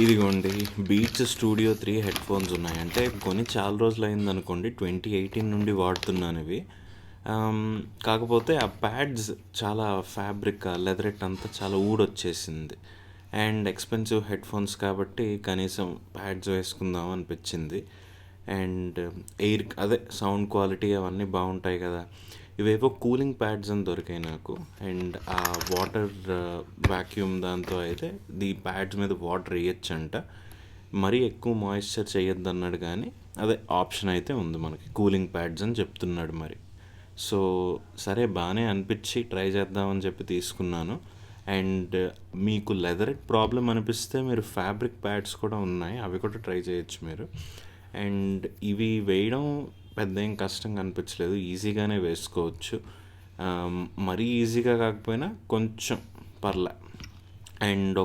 ఇదిగోండి beats studio 3 headphones ఉన్నాయి. అంటే కొని చాలా రోజులు అయిందనుకోండి. 2018 నుండి వాడుతున్నాను ఇవి. కాకపోతే ఆ ప్యాడ్స్ చాలా ఫ్యాబ్రిక్ లెదరెట్ అంతా చాలా ఊడొచ్చేసింది. అండ్ ఎక్స్పెన్సివ్ హెడ్ఫోన్స్ కాబట్టి కనీసం ప్యాడ్స్ వేసుకుందాం అనిపించింది. అండ్ ఎయిర్ అదే సౌండ్ క్వాలిటీ అవన్నీ బాగుంటాయి కదా. ఇవేవో కూలింగ్ ప్యాడ్స్ అని దొరికాయి నాకు. అండ్ ఆ వాటర్ వ్యాక్యూమ్ దాంతో అయితే ఈ ప్యాడ్స్ మీద వాటర్ వేయచ్చంట. మరీ ఎక్కువ మాయిశ్చర్ చేయొద్దు అన్నాడు, కానీ అదే ఆప్షన్ అయితే ఉంది మనకి, కూలింగ్ ప్యాడ్స్ అని చెప్తున్నాడు మరి. సో సరే బాగానే అనిపించి ట్రై చేద్దామని చెప్పి తీసుకున్నాను. అండ్ మీకు లెదర్ ప్రాబ్లం అనిపిస్తే మీరు ఫ్యాబ్రిక్ ప్యాడ్స్ కూడా ఉన్నాయి, అవి కూడా ట్రై చేయొచ్చు మీరు. అండ్ ఇవి వేయడం పెద్ద ఏం కష్టంగా అనిపించలేదు, ఈజీగానే వేసుకోవచ్చు. మరీ ఈజీగా కాకపోయినా కొంచెం పర్లే. అండ్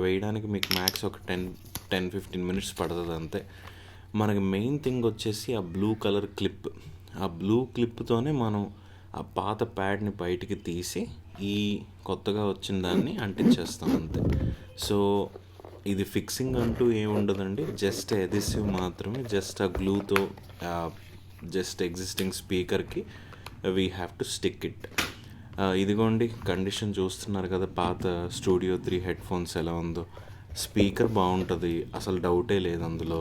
వేయడానికి మీకు మ్యాక్స్ ఒక 10-15 మినిట్స్ పడుతుంది అంతే. మనకి మెయిన్ థింగ్ వచ్చేసి ఆ బ్లూ కలర్ క్లిప్. ఆ బ్లూ క్లిప్తోనే మనం ఆ పాత ప్యాడ్ని బయటికి తీసి ఈ కొత్తగా వచ్చిన దాన్ని అంటించేస్తాం అంతే. సో ఇది ఫిక్సింగ్ అంటూ ఏమి ఉండదండి, జస్ట్ ఎడిసివ్ మాత్రమే. జస్ట్ ఆ గ్లూతో జస్ట్ ఎగ్జిస్టింగ్ స్పీకర్కి we have to stick it. ఇదిగోండి కండిషన్ చూస్తున్నారు కదా, పాత స్టూడియో 3 హెడ్ఫోన్స్ ఎలా ఉందో. స్పీకర్ బాగుంటుంది, అసలు డౌటే లేదు అందులో.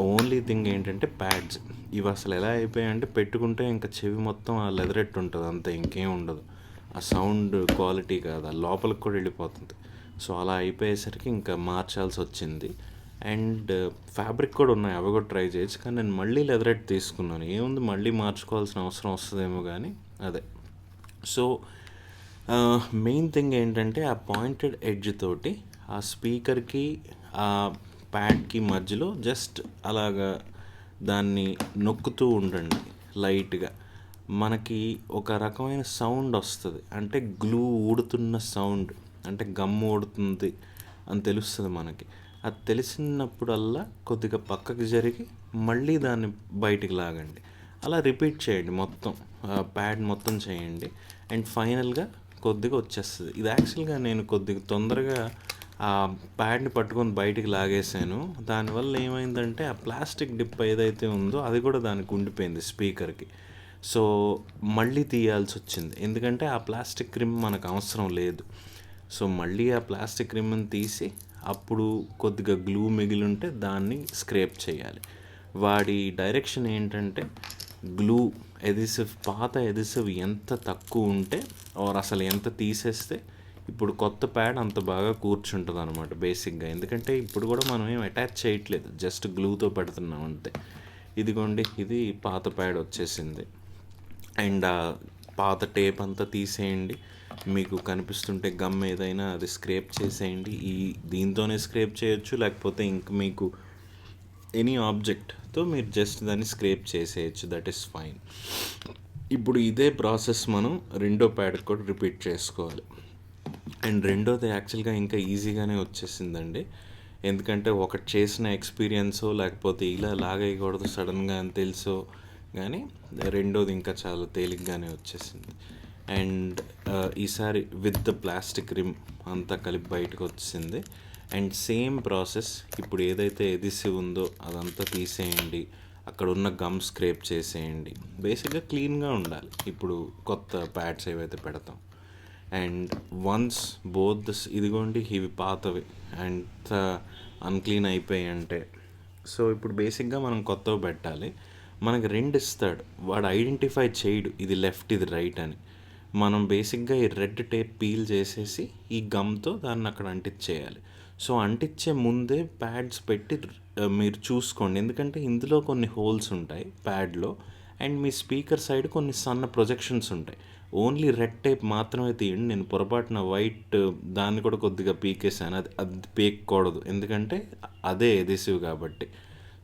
ఓన్లీ థింగ్ ఏంటంటే ప్యాడ్స్. ఇవి అసలు ఎలా అయిపోయాయంటే పెట్టుకుంటే ఇంకా చెవి మొత్తం ఆ లెదరెట్ ఉంటుంది అంతే, ఇంకేం ఉండదు. ఆ సౌండ్ క్వాలిటీ కాదు, ఆ లోపలికి కూడా వెళ్ళిపోతుంది. సో అలా అయిపోయేసరికి ఇంకా మార్చాల్సి వచ్చింది. అండ్ ఫ్యాబ్రిక్ కూడా ఉన్నాయి, అవి కూడా ట్రై చేయొచ్చు, కానీ నేను మళ్ళీ లెదరెట్ తీసుకున్నాను. ఏముంది, మళ్ళీ మార్చుకోవాల్సిన అవసరం వస్తుందేమో కానీ అదే. సో మెయిన్ థింగ్ ఏంటంటే ఆ పాయింటెడ్ ఎడ్జ్ తోటి ఆ స్పీకర్కి ఆ ప్యాడ్కి మధ్యలో జస్ట్ అలాగా దాన్ని నొక్కుతూ ఉండండి లైట్గా. మనకి ఒక రకమైన సౌండ్ వస్తుంది, అంటే గ్లూ ఊడుతున్న సౌండ్, అంటే గమ్ ఊడుతుంది అని తెలుస్తుంది మనకి. అది తెలిసినప్పుడల్లా కొద్దిగా పక్కకి జరిగి మళ్ళీ దాన్ని బయటికి లాగండి. అలా రిపీట్ చేయండి మొత్తం, ప్యాడ్ మొత్తం చేయండి. అండ్ ఫైనల్గా కొద్దిగా వచ్చేస్తుంది. ఇది యాక్చువల్గా నేను కొద్దిగా తొందరగా ఆ ప్యాడ్ని పట్టుకొని బయటికి లాగేసాను. దానివల్ల ఏమైందంటే ఆ ప్లాస్టిక్ డిప్ ఏదైతే ఉందో అది కూడా దానికి ఉండిపోయింది స్పీకర్కి. సో మళ్ళీ తీయాల్సి వచ్చింది, ఎందుకంటే ఆ ప్లాస్టిక్ క్రిమ్ మనకు అవసరం లేదు. సో మళ్ళీ ఆ ప్లాస్టిక్ రిమ్ని తీసి అప్పుడు కొద్దిగా గ్లూ మిగిలి ఉంటే దాన్ని స్క్రేప్ చేయాలి. వాడి డైరెక్షన్ ఏంటంటే గ్లూ ఎడిసివ్, పాత ఎడిసివ్ ఎంత తక్కువ ఉంటే ఆర్ అసలు ఎంత తీసేస్తే ఇప్పుడు కొత్త ప్యాడ్ అంత బాగా కూర్చుంటుంది అనమాట బేసిక్గా. ఎందుకంటే ఇప్పుడు కూడా మనం ఏం అటాచ్ చేయట్లేదు, జస్ట్ గ్లూతో పెడుతున్నాం అంతే. ఇదిగోండి, ఇది పాత ప్యాడ్ వచ్చేసింది. అండ్ ఆ పాత టేప్ అంతా తీసేయండి. మీకు కనిపిస్తుంటే గమ్ ఏదైనా అది స్క్రేప్ చేసేయండి. దీంతోనే స్క్రేప్ చేయొచ్చు, లేకపోతే ఇంక మీకు ఎనీ ఆబ్జెక్ట్తో మీరు జస్ట్ దాన్ని స్క్రేప్ చేసేయచ్చు, దట్ ఈస్ ఫైన్. ఇప్పుడు ఇదే ప్రాసెస్ మనం రెండో ప్యాడ్కి కూడా రిపీట్ చేసుకోవాలి. అండ్ రెండోది యాక్చువల్గా ఇంకా ఈజీగానే వచ్చేసిందండి, ఎందుకంటే ఒకటి చేసిన ఎక్స్పీరియన్సో లేకపోతే ఇలా లాగేయకూడదు సడన్గా అని తెలుసో, కానీ రెండోది ఇంకా చాలా తేలిగ్గానే వచ్చేసింది. అండ్ ఈసారి విత్ ద ప్లాస్టిక్ రిమ్ అంతా కలిపి బయటకు వచ్చింది. అండ్ సేమ్ ప్రాసెస్, ఇప్పుడు ఏదైతే ఎడిసివ్ ఉందో అదంతా తీసేయండి, అక్కడ ఉన్న గమ్ స్క్రేప్ చేసేయండి. బేసిక్గా క్లీన్గా ఉండాలి ఇప్పుడు కొత్త ప్యాడ్స్ ఏవైతే పెడతాం. అండ్ వన్స్ బోత్ ఇదిగోండి ఇవి పాతవి అండ్ అన్క్లీన్ అయిపోయి అంటే, సో ఇప్పుడు బేసిక్గా మనం కొత్తవి పెట్టాలి. మనకి రెండు ఇస్తాడు, వాడు ఐడెంటిఫై చేయడు ఇది లెఫ్ట్ ఇది రైట్ అని. మనం బేసిక్గా ఈ రెడ్ టేప్ పీల్ చేసేసి ఈ గమ్తో దాన్ని అక్కడ అంటించేయాలి. సో అంటించే ముందే ప్యాడ్స్ పెట్టి మీరు చూసుకోండి, ఎందుకంటే ఇందులో కొన్ని హోల్స్ ఉంటాయి ప్యాడ్లో, అండ్ మీ స్పీకర్ సైడ్ కొన్ని సన్న ప్రొజెక్షన్స్ ఉంటాయి. ఓన్లీ రెడ్ టేప్ మాత్రమే తీయండి. నేను పొరపాటున వైట్ దాన్ని కూడా కొద్దిగా పీకేసాను, అది పీకకూడదు ఎందుకంటే అదే ఎడిసివ్ కాబట్టి.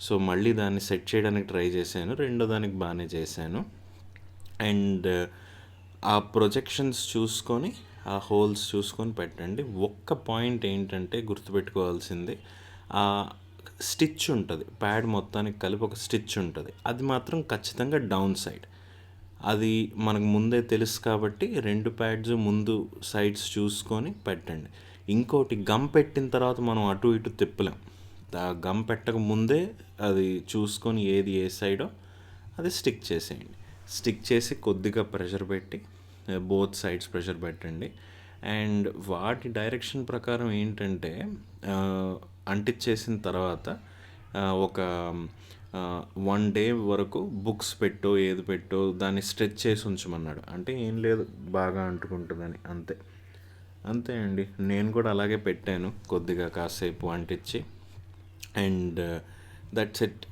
సో మళ్ళీ దాన్ని సెట్ చేయడానికి ట్రై చేశాను, రెండో దానికి బాగానే చేశాను. అండ్ ఆ ప్రొజెక్షన్స్ చూసుకొని ఆ హోల్స్ చూసుకొని పెట్టండి. ఒక్క పాయింట్ ఏంటంటే గుర్తుపెట్టుకోవాల్సింది, ఆ స్టిచ్ ఉంటుంది ప్యాడ్ మొత్తానికి కలిపి ఒక స్టిచ్ ఉంటుంది, అది మాత్రం ఖచ్చితంగా డౌన్ సైడ్. అది మనకు ముందే తెలుసు కాబట్టి రెండు ప్యాడ్స్ ముందు సైడ్స్ చూసుకొని పెట్టండి. ఇంకోటి గమ్ పెట్టిన తర్వాత మనం అటు ఇటు తిప్పలేం. గమ్ పెట్టక ముందే అది చూసుకొని ఏది ఏ సైడో అది స్టిక్ చేసేయండి. స్టిక్ చేసి కొద్దిగా ప్రెషర్ పెట్టి బోత్ సైడ్స్ ప్రెషర్ పెట్టండి. అండ్ వాటి డైరెక్షన్ ప్రకారం ఏంటంటే అంటించేసిన తర్వాత ఒక 1 డే వరకు బుక్స్ పెట్టో ఏది పెట్టో దాన్ని స్ట్రెచ్ చేసి ఉంచమన్నాడు. అంటే ఏం లేదు, బాగా అంటుకుంటుందని, అంతే. అంతే అండి. నేను కూడా అలాగే పెట్టాను కొద్దిగా కాసేపు అంటించి. And that's it.